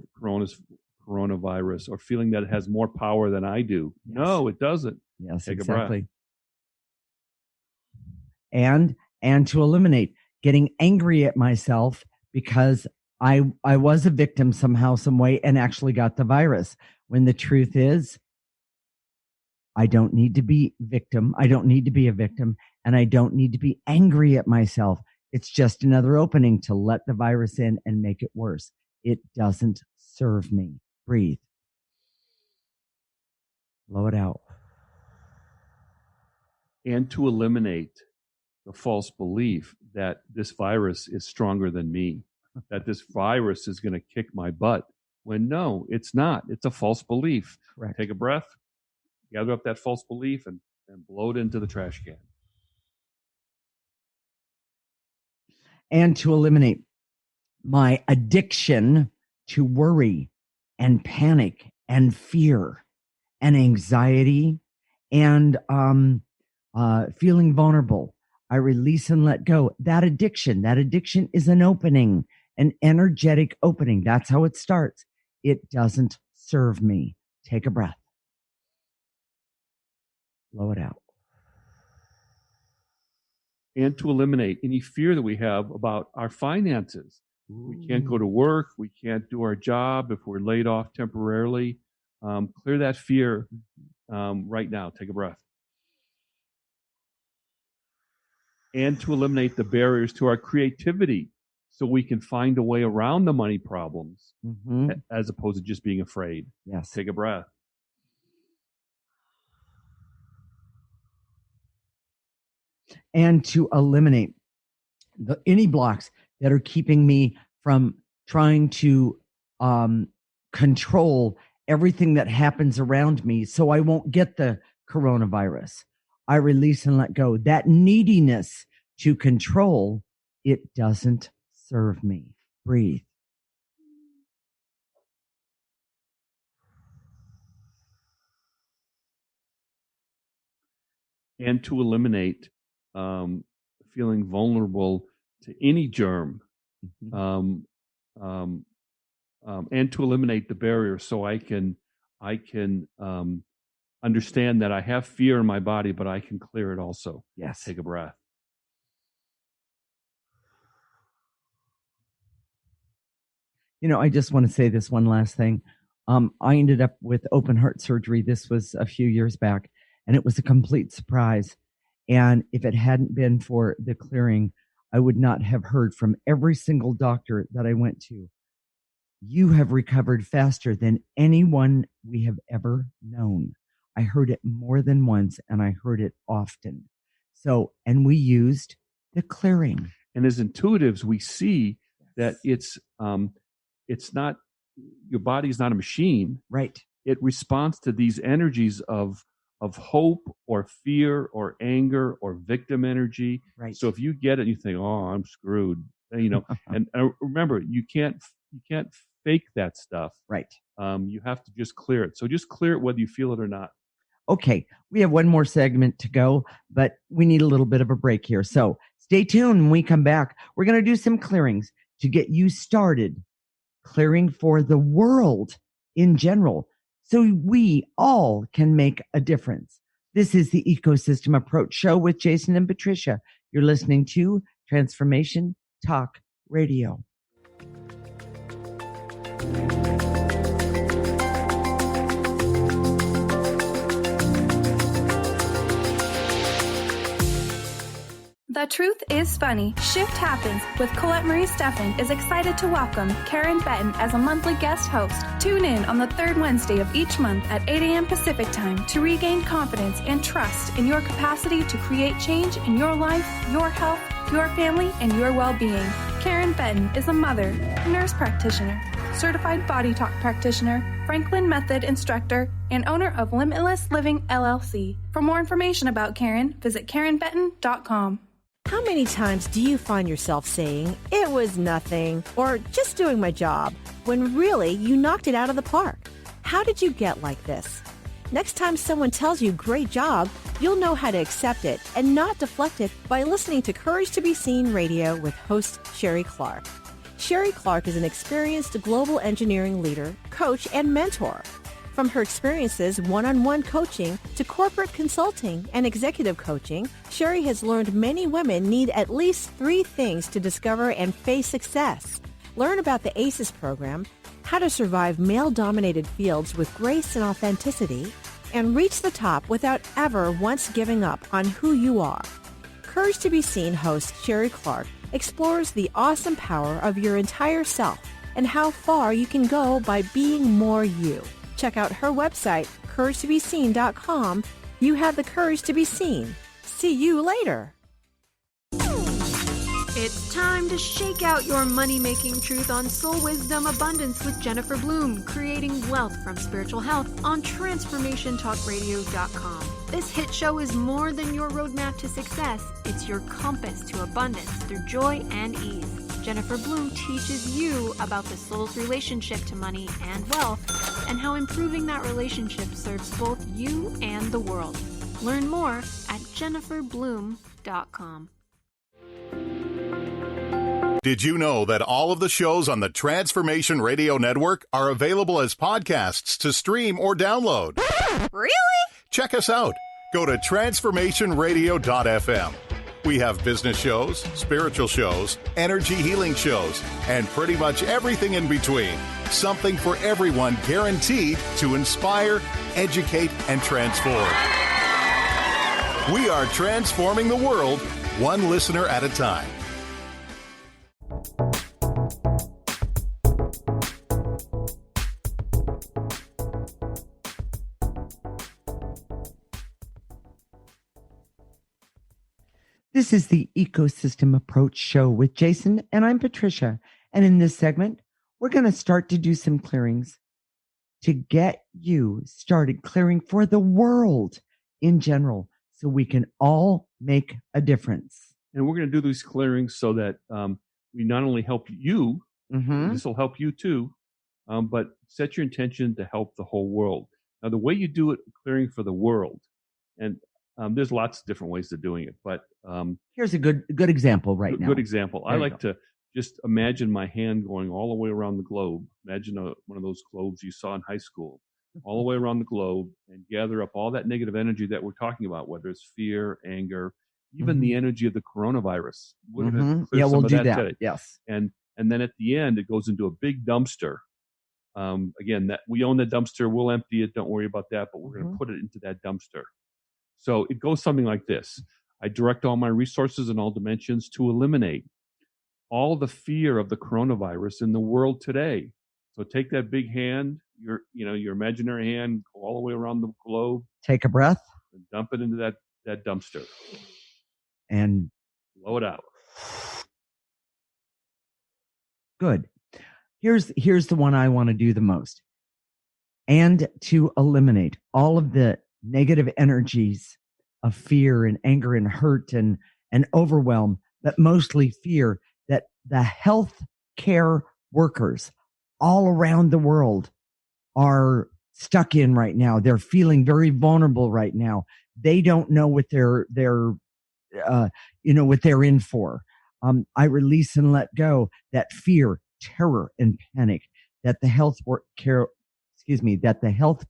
[SPEAKER 1] coronavirus, or feeling that it has more power than I do. Yes. No, it doesn't.
[SPEAKER 2] Yes,
[SPEAKER 1] Take
[SPEAKER 2] exactly.
[SPEAKER 1] a breath.
[SPEAKER 2] And to eliminate getting angry at myself because I was a victim somehow, some way, and actually got the virus. When the truth is, I don't need to be victim. I don't need to be a victim, and I don't need to be angry at myself. It's just another opening to let the virus in and make it worse. It doesn't serve me. Breathe. Blow it out.
[SPEAKER 1] And to eliminate the false belief that this virus is stronger than me, that this virus is going to kick my butt, when no, it's not. It's a false belief.
[SPEAKER 2] Correct.
[SPEAKER 1] Take a breath, gather up that false belief, and blow it into the trash can.
[SPEAKER 2] And to eliminate my addiction to worry and panic and fear and anxiety and feeling vulnerable. I release and let go. That addiction is an opening, an energetic opening. That's how it starts. It doesn't serve me. Take a breath. Blow it out.
[SPEAKER 1] And to eliminate any fear that we have about our finances. We can't go to work. We can't do our job if we're laid off temporarily. Clear that fear right now. Take a breath. And to eliminate the barriers to our creativity so we can find a way around the money problems as opposed to just being afraid.
[SPEAKER 2] Yes.
[SPEAKER 1] Take a breath.
[SPEAKER 2] And to eliminate any blocks that are keeping me from trying to control everything that happens around me so I won't get the coronavirus. I release and let go. That neediness to control, it doesn't serve me. Breathe.
[SPEAKER 1] And to eliminate feeling vulnerable to any germ, and to eliminate the barrier so I can understand that I have fear in my body, but I can clear it also.
[SPEAKER 2] Yes.
[SPEAKER 1] Take a breath.
[SPEAKER 2] I just want to say this one last thing. I ended up with open heart surgery. This was a few years back, and it was a complete surprise. And if it hadn't been for the clearing, I would not have heard from every single doctor that I went to. You have recovered faster than anyone we have ever known. I heard it more than once, and I heard it often. So, and we used the clearing.
[SPEAKER 1] And as intuitives, we see that it's not, your body's not a machine.
[SPEAKER 2] Right.
[SPEAKER 1] It responds to these energies of hope or fear or anger or victim energy.
[SPEAKER 2] Right.
[SPEAKER 1] So if you get it, you think, "Oh, I'm screwed," and remember, you can't fake that stuff.
[SPEAKER 2] Right.
[SPEAKER 1] You have to just clear it. So just clear it whether you feel it or not.
[SPEAKER 2] Okay, we have one more segment to go, but we need a little bit of a break here. So stay tuned. When we come back, we're going to do some clearings to get you started clearing for the world in general, so we all can make a difference. This is the Ecosystem Approach Show with Jason and Patricia. You're listening to Transformation Talk Radio.
[SPEAKER 12] The Truth is Funny. Shift Happens with Colette Marie Steffen is excited to welcome Karen Benton as a monthly guest host. Tune in on the third Wednesday of each month at 8 a.m. Pacific Time to regain confidence and trust in your capacity to create change in your life, your health, your family, and your well-being. Karen Benton is a mother, nurse practitioner, certified body talk practitioner, Franklin Method instructor, and owner of Limitless Living LLC. For more information about Karen, visit KarenBenton.com.
[SPEAKER 13] How many times do you find yourself saying, "It was nothing," or "just doing my job," when really you knocked it out of the park? How did you get like this? Next time someone tells you "great job," you'll know how to accept it and not deflect it by listening to Courage to be Seen Radio with host Sherry Clark. Sherry Clark is an experienced global engineering leader, coach, and mentor. From her experiences one-on-one coaching to corporate consulting and executive coaching, Sherry has learned many women need at least 3 things to discover and face success. Learn about the ACES program, how to survive male-dominated fields with grace and authenticity, and reach the top without ever once giving up on who you are. Courage to be Seen host Sherry Clark explores the awesome power of your entire self and how far you can go by being more you. Check out her website, CourageToBeSeen.com. You have the courage to be seen. See you later.
[SPEAKER 4] It's time to shake out your money-making truth on Soul Wisdom Abundance with Jennifer Bloom, creating wealth from spiritual health on TransformationTalkRadio.com. This hit show is more than your roadmap to success. It's your compass to abundance through joy and ease. Jennifer Bloom teaches you about the soul's relationship to money and wealth and how improving that relationship serves both you and the world. Learn more at JenniferBloom.com.
[SPEAKER 14] Did you know that all of the shows on the Transformation Radio Network are available as podcasts to stream or download?
[SPEAKER 15] Really?
[SPEAKER 14] Check us out. Go to transformationradio.fm. We have business shows, spiritual shows, energy healing shows, and pretty much everything in between. Something for everyone, guaranteed to inspire, educate, and transform. We are transforming the world, one listener at a time.
[SPEAKER 2] This is the Ecosystem Approach Show with Jason, and I'm Patricia. And in this segment, we're going to start to do some clearings to get you started clearing for the world in general, so we can all make a difference.
[SPEAKER 1] And we're going to do these clearings so that we not only help you, this will help you too, but set your intention to help the whole world. Now, the way you do it, clearing for the world, and there's lots of different ways of doing it, but
[SPEAKER 2] here's a good example right now.
[SPEAKER 1] Good example.
[SPEAKER 2] There
[SPEAKER 1] I
[SPEAKER 2] you
[SPEAKER 1] like to just imagine my hand going all the way around the globe. Imagine one of those globes you saw in high school, all the way around the globe, and gather up all that negative energy that we're talking about, whether it's fear, anger, even the energy of the coronavirus. We're gonna clear some
[SPEAKER 2] we'll
[SPEAKER 1] of
[SPEAKER 2] do that.
[SPEAKER 1] today.
[SPEAKER 2] Yes.
[SPEAKER 1] And then at the end, it goes into a big dumpster. Again, that we own the dumpster. We'll empty it. Don't worry about that. But we're going to put it into that dumpster. So it goes something like this. I direct all my resources in all dimensions to eliminate all the fear of the coronavirus in the world today. So take that big hand, your imaginary hand, go all the way around the globe.
[SPEAKER 2] Take a breath.
[SPEAKER 1] And dump it into that dumpster.
[SPEAKER 2] And
[SPEAKER 1] blow it out.
[SPEAKER 2] Good. Here's the one I want to do the most. And to eliminate all of the negative energies of fear and anger and hurt and overwhelm, but mostly fear that the health care workers all around the world are stuck in right now. They're feeling very vulnerable right now. They don't know what they're what they're in for. I release and let go that fear, terror, and panic that the health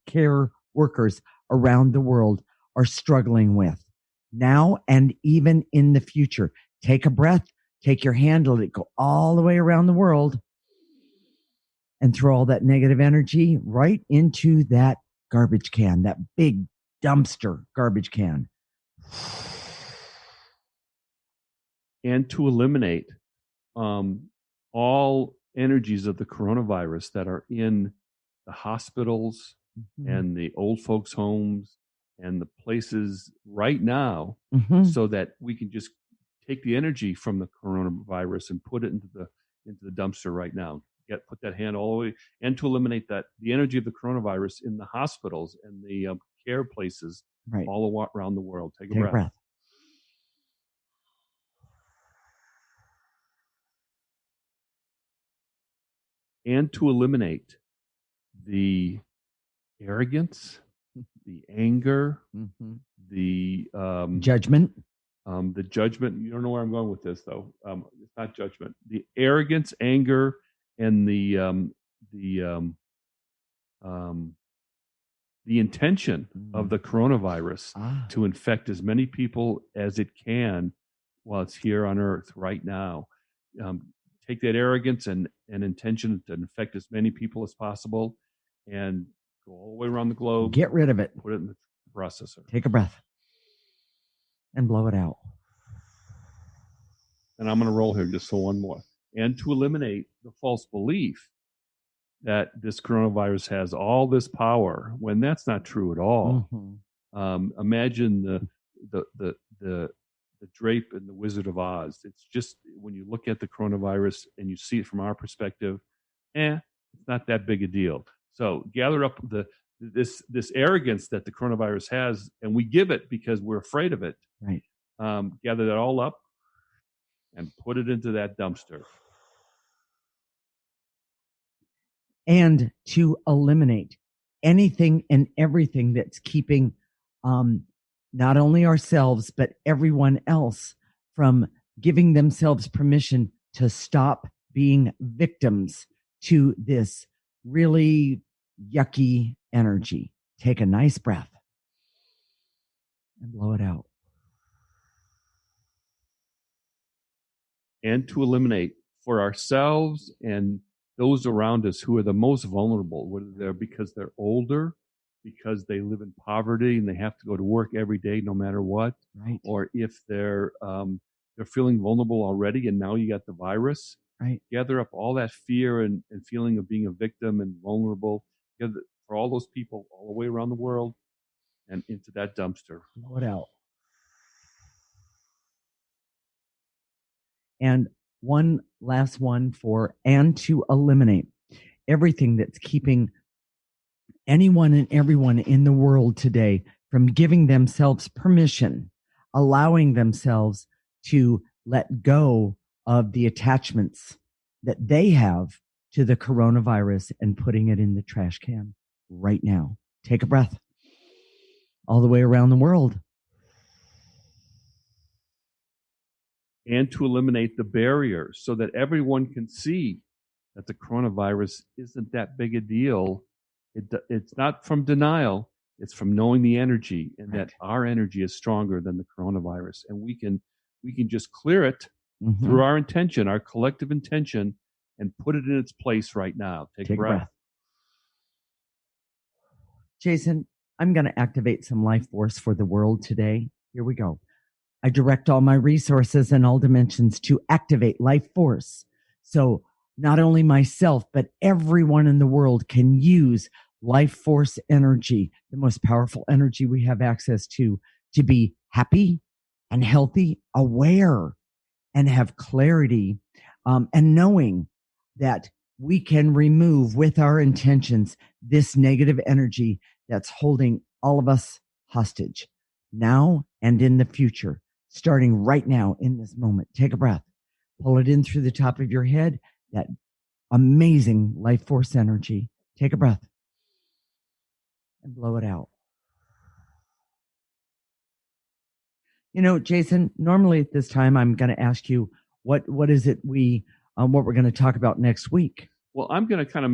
[SPEAKER 2] care workers around the world are struggling with now and even in the future. Take a breath, take your hand, let it go all the way around the world, and throw all that negative energy right into that garbage can, that big dumpster garbage can.
[SPEAKER 1] And to eliminate all energies of the coronavirus that are in the hospitals and the old folks' homes and the places right now, so that we can just take the energy from the coronavirus and put it into the dumpster right now. Put that hand all the way, and to eliminate the energy of the coronavirus in the hospitals and the care places all around the world. Take a breath. And to eliminate the arrogance, the anger, the
[SPEAKER 2] judgment.
[SPEAKER 1] The judgment. You don't know where I'm going with this, though. It's not judgment. The arrogance, anger, and the intention of the coronavirus to infect as many people as it can while it's here on Earth right now. Take that arrogance and intention to infect as many people as possible and go all the way around the globe.
[SPEAKER 2] Get rid of it.
[SPEAKER 1] Put it in the processor.
[SPEAKER 2] Take a breath and blow it out.
[SPEAKER 1] And I'm going to roll here just for one more. And to eliminate the false belief that this coronavirus has all this power when that's not true at all. Imagine the drape in the Wizard of Oz. It's just, when you look at the coronavirus and you see it from our perspective, it's not that big a deal. So gather up this arrogance that the coronavirus has, and we give it because we're afraid of it.
[SPEAKER 2] Right.
[SPEAKER 1] Gather that all up and put it into that dumpster.
[SPEAKER 2] And to eliminate anything and everything that's keeping not only ourselves, but everyone else from giving themselves permission to stop being victims to this really yucky energy. Take a nice breath and blow it out.
[SPEAKER 1] And to eliminate for ourselves and those around us who are the most vulnerable, whether they're because they're older, because they live in poverty and they have to go to work every day no matter what,
[SPEAKER 2] right?
[SPEAKER 1] Or if they're feeling vulnerable already and now you got the virus,
[SPEAKER 2] right?
[SPEAKER 1] Gather up all that fear and feeling of being a victim and vulnerable, for all those people all the way around the world and into that dumpster.
[SPEAKER 2] Blow it out. And one last one and to eliminate everything that's keeping anyone and everyone in the world today from giving themselves permission, allowing themselves to let go of the attachments that they have to the coronavirus and putting it in the trash can right now. Take a breath. All the way around the world.
[SPEAKER 1] And to eliminate the barriers so that everyone can see that the coronavirus isn't that big a deal. It's not from denial. It's from knowing the energy and that our energy is stronger than the coronavirus. And we can just clear it through our intention, our collective intention, and put it in its place right now. Take a breath.
[SPEAKER 2] Jason, I'm going to activate some life force for the world today. Here we go. I direct all my resources in all dimensions to activate life force. So not only myself, but everyone in the world can use life force energy, the most powerful energy we have access to be happy and healthy, aware, and have clarity, and knowing that we can remove with our intentions this negative energy that's holding all of us hostage now and in the future. Starting right now in this moment. Take a breath. Pull it in through the top of your head, that amazing life force energy. Take a breath and blow it out. You know, Jason, normally at this time, I'm going to ask you, what is it what we're going to talk about next week?
[SPEAKER 1] Well, I'm going to kind of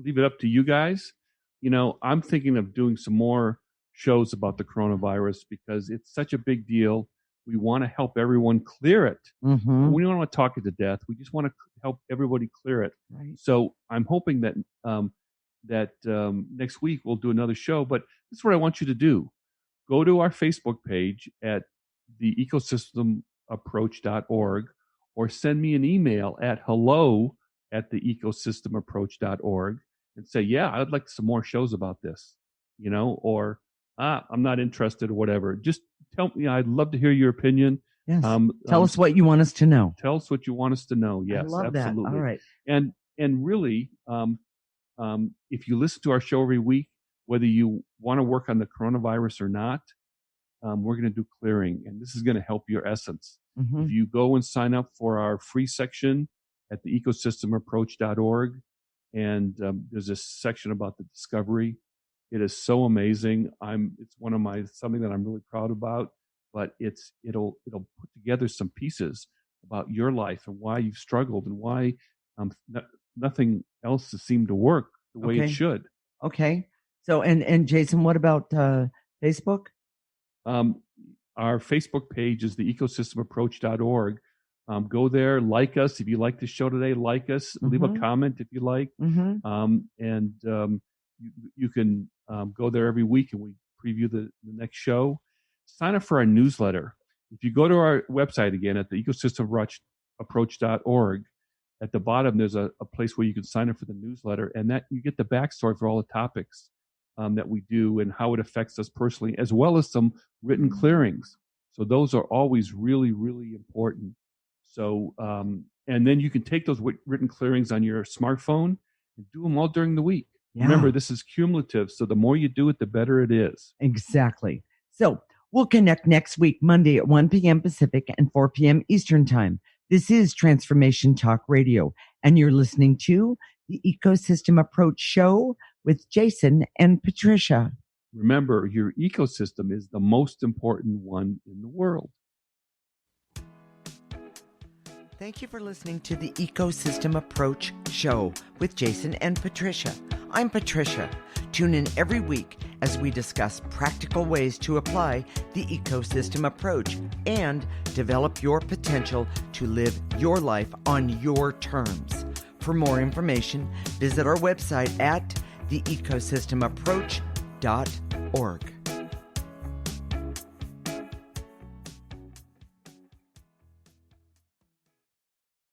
[SPEAKER 1] leave it up to you guys. You know, I'm thinking of doing some more shows about the coronavirus because it's such a big deal. We want to help everyone clear it.
[SPEAKER 2] Mm-hmm.
[SPEAKER 1] We don't want to talk it to death. We just want to help everybody clear it.
[SPEAKER 2] Right.
[SPEAKER 1] So I'm hoping that next week we'll do another show. But this is what I want you to do. Go to our Facebook page at theecosystemapproach.org or send me an email at hello@theecosystemapproach.org and say, yeah, I'd like some more shows about this, you know, or I'm not interested or whatever. Just tell me. I'd love to hear your opinion.
[SPEAKER 2] Yes. Tell us what you want us to know.
[SPEAKER 1] Tell us what you want us to know. Yes,
[SPEAKER 2] I love
[SPEAKER 1] absolutely.
[SPEAKER 2] That. All right.
[SPEAKER 1] And really, if you listen to our show every week, whether you want to work on the coronavirus or not, we're going to do clearing, and this is going to help your essence.
[SPEAKER 2] Mm-hmm.
[SPEAKER 1] If you go and sign up for our free section at theecosystemapproach.org, and there's a section about the discovery. It is so amazing. It's something that I'm really proud about, but it'll put together some pieces about your life and why you've struggled and why nothing else has seemed to work the way it should.
[SPEAKER 2] Okay. So, and Jason, what about Facebook?
[SPEAKER 1] Our Facebook page is theecosystemapproach.org. Go there, like us. If you like the show today, like us. Leave a comment if you like.
[SPEAKER 2] Mm-hmm.
[SPEAKER 1] You can go there every week and we preview the next show. Sign up for our newsletter. If you go to our website again at theecosystemapproach.org, at the bottom there's a place where you can sign up for the newsletter, and that you get the backstory for all the topics that we do and how it affects us personally, as well as some written clearings. So those are always really, really important. So, and then you can take those written clearings on your smartphone and do them all during the week.
[SPEAKER 2] Yeah.
[SPEAKER 1] Remember, this is cumulative. So the more you do it, the better it is.
[SPEAKER 2] Exactly. So we'll connect next week, Monday at 1 p.m. Pacific and 4 p.m. Eastern Time. This is Transformation Talk Radio, and you're listening to the Ecosystem Approach Show with Jason and Patricia.
[SPEAKER 1] Remember, your ecosystem is the most important one in the world.
[SPEAKER 2] Thank you for listening to the Ecosystem Approach Show with Jason and Patricia. I'm Patricia. Tune in every week as we discuss practical ways to apply the ecosystem approach and develop your potential to live your life on your terms. For more information, visit our website at theecosystemapproach.org.